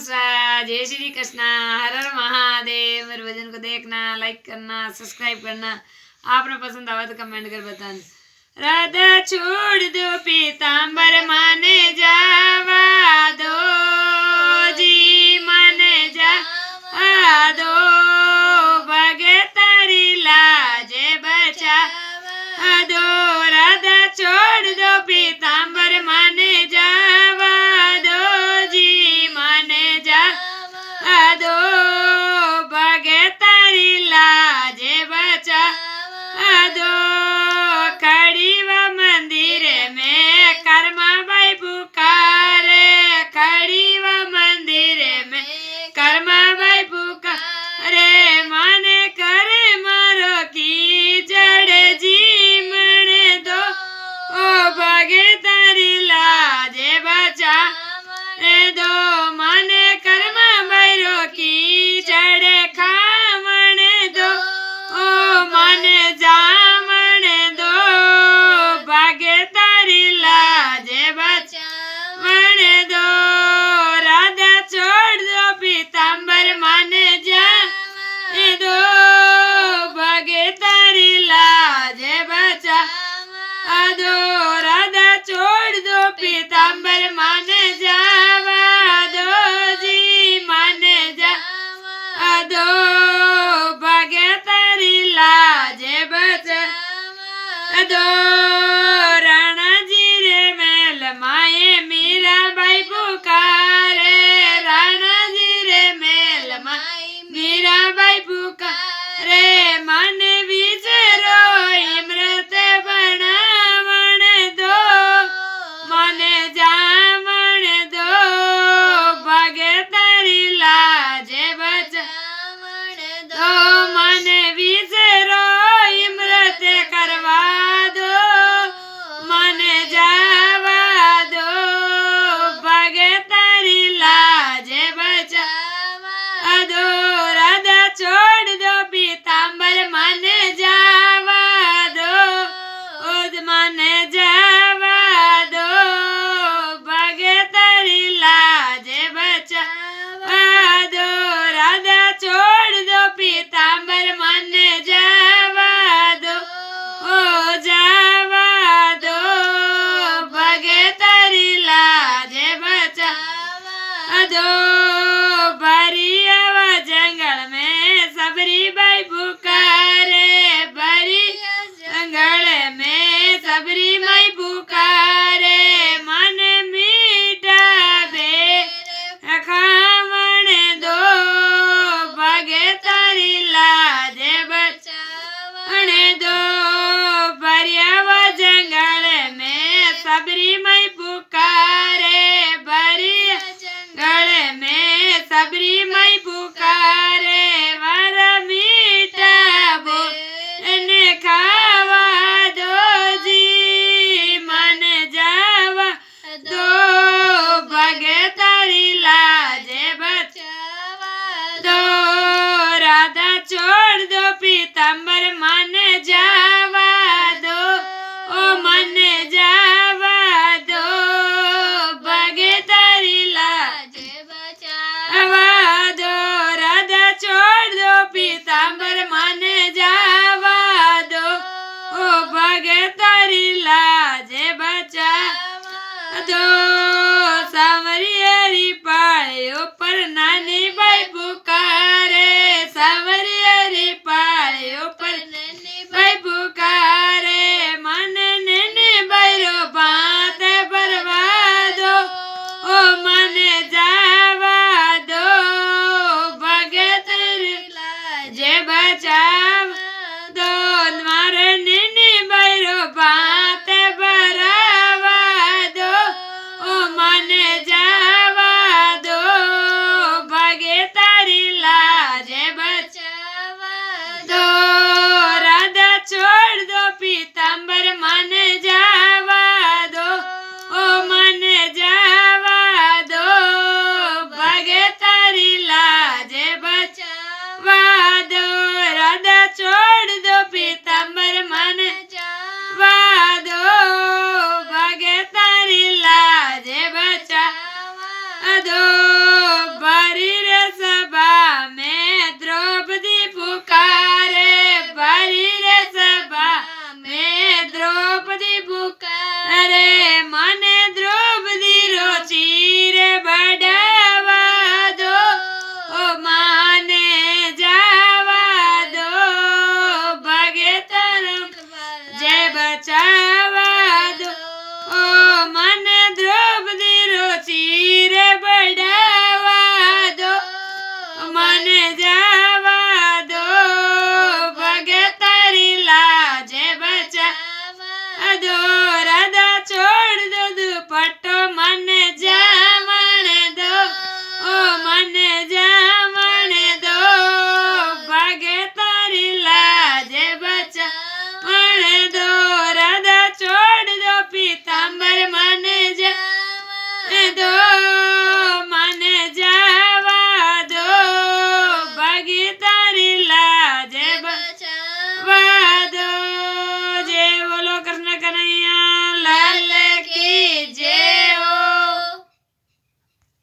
नमस्कार, जय श्री कृष्णा, हर हर महादेव। मेरे भजन को देखना, लाइक करना, सब्सक्राइब करना, आपने पसंद आवा तो कमेंट कर बताना। राधा छोड़ दो पीताम्बर माने जावा दो जी, माने जा दो भगतारी लाजे बचा दो। राधा छोड़ दो पीताम्बर माने जावा दो जी, माने जा दो भगतारी लाजे बचा दो। खड़ी व मंदिर में कर्मा भाई पुकारे, खड़ी व मंदिर में कर्मा भाई पुकारे, माने करे मारो की जड़ जी मने दो ओ भगतारी लाजे बचा दो। माने कर्मा भैरो की जड़ खावण दो ओ माने जावण दो भगतारी लाजे बचावण दो। राधा छोड़ दो पीताम्बर माने जा दो भगतारी लाजे बचा दो। राधा छोड़ दो पीताम्बर माने जावा दो जी, माने जा दो भगतारी लाजे बचा दो। राणा जी रे मेल माए मीरा बाई पुकारे, राणा जी रे मेल माए मीरा बाई पुकारे, मन विचरो इमृत बनावण दो, माने जावण दो भगतारी लाजे बचावण दो। मन विचरो इमृत करवा दो, माने जावा दो भगतारी लाजे बचा दो। राधा छोड़ दो पीताम्बर माने जावा दो ओ माने जावा दो भगतारी लाजे बचा दो। राधा छोड़ दो पीताम्बर माने जावा दो ओ जावा दो भगतारी लाजे बचा दो।